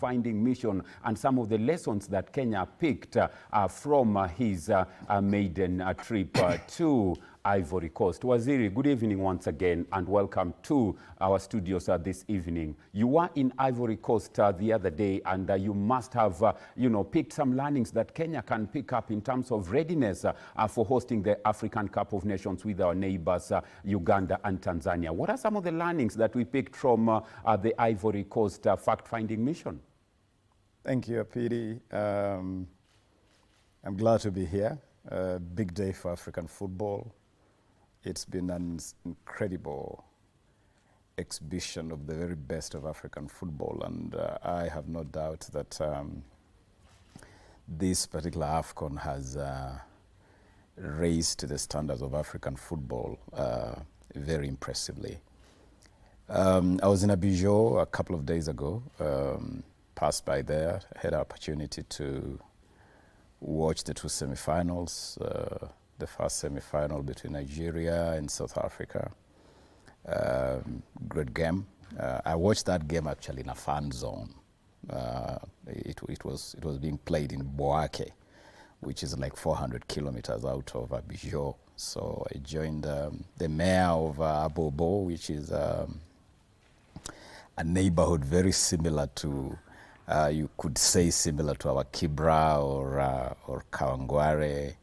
fact-finding mission and some of the lessons that Kenya picked from his maiden trip to Ivory Coast. Waziri, good evening once again and welcome to our studios this evening. You were in Ivory Coast the other day and you must have, picked some learnings that Kenya can pick up in terms of readiness for hosting the African Cup of Nations with our neighbors, Uganda and Tanzania. What are some of the learnings that we picked from the Ivory Coast fact-finding mission? Thank you, Apiri. I'm glad to be here. Big day for African football. It's been an incredible exhibition of the very best of African football, and I have no doubt that this particular AFCON has raised the standards of African football very impressively. I was in Ababu a couple of days ago, passed by there, had an opportunity to watch the two semi-finals. The first semi-final between Nigeria and South Africa. Great game. I watched that game actually in a fan zone. It was being played in Boake, which is like 400 kilometers out of Ababu. So I joined the mayor of Ababu, which is a neighborhood very similar to, you could say similar to our Kibra or Kawangware.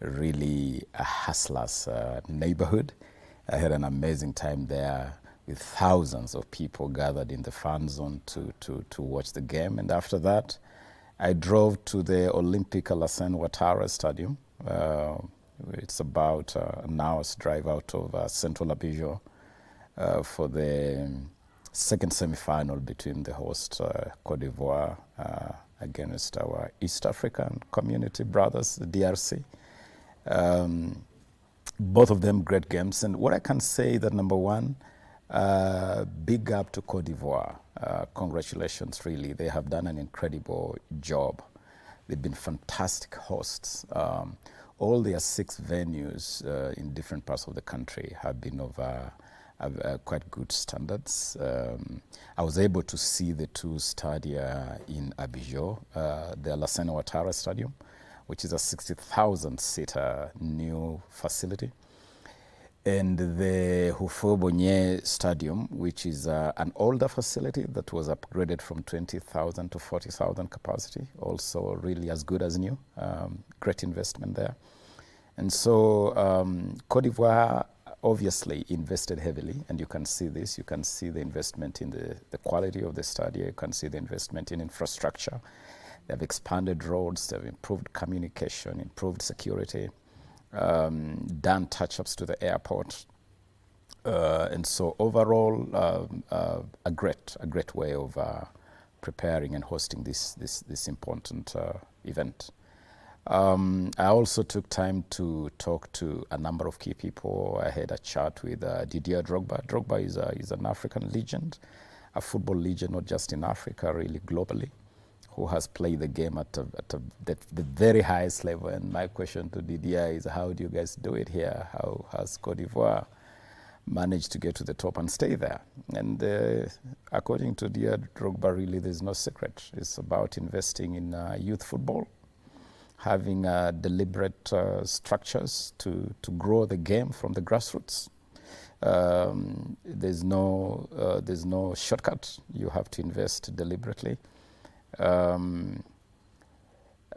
Really a hustler's neighborhood. I had an amazing time there with thousands of people gathered in the fan zone to watch the game. And after that, I drove to the Olympic Alassane Ouattara Stadium. It's about an hour's drive out of central Ababu for the second semi-final between the host Cote d'Ivoire against our East African community brothers, the DRC. Both of them great games, and what I can say that number one, big up to Cote d'Ivoire. Congratulations, really. They have done an incredible job. They've been fantastic hosts. All their 6 venues in different parts of the country have been of quite good standards. I was able to see the 2 stadia in Ababu, the Alassane Ouattara Stadium, which is a 60,000-seater new facility, and the Houphouët-Boigny Stadium, which is an older facility that was upgraded from 20,000 to 40,000 capacity, also really as good as new. Great investment there. And so Cote d'Ivoire obviously invested heavily, and you can see this. You can see the investment in the quality of the stadium. You can see the investment in infrastructure. They've expanded roads, they've improved communication, improved security, done touch-ups to the airport. And so overall, a great way of preparing and hosting this important event. I also took time to talk to a number of key people. I had a chat with Didier Drogba. Drogba is an African legend, a football legend, not just in Africa, really globally, who has played the game at the very highest level. And my question to Didier is, how do you guys do it here? How has Cote d'Ivoire managed to get to the top and stay there? And according to Didier Drogba, really there's no secret. It's about investing in youth football, having deliberate structures to grow the game from the grassroots. There's no shortcut. You have to invest deliberately.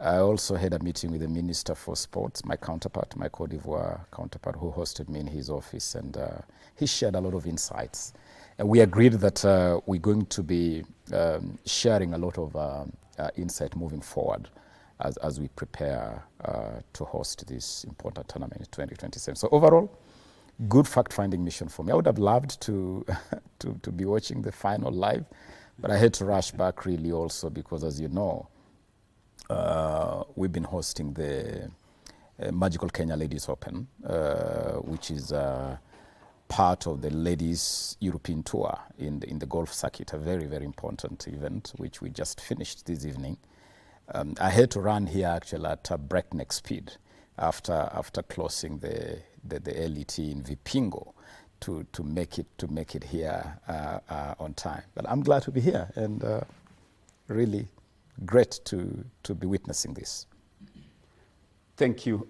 I also had a meeting with the Minister for Sports, my counterpart, my Cote d'Ivoire counterpart, who hosted me in his office, and he shared a lot of insights. And we agreed that we're going to be sharing a lot of insight moving forward as we prepare to host this important tournament in 2027. So overall, good fact-finding mission for me. I would have loved to be watching the final live, but I had to rush back really also because, as you know, we've been hosting the Magical Kenya Ladies Open, which is part of the Ladies European Tour in the golf circuit, a very, very important event, which we just finished this evening. I had to run here actually at a breakneck speed after closing the LET in Vipingo to make it here on time. But I'm glad to be here, and really great to be witnessing this. Thank you.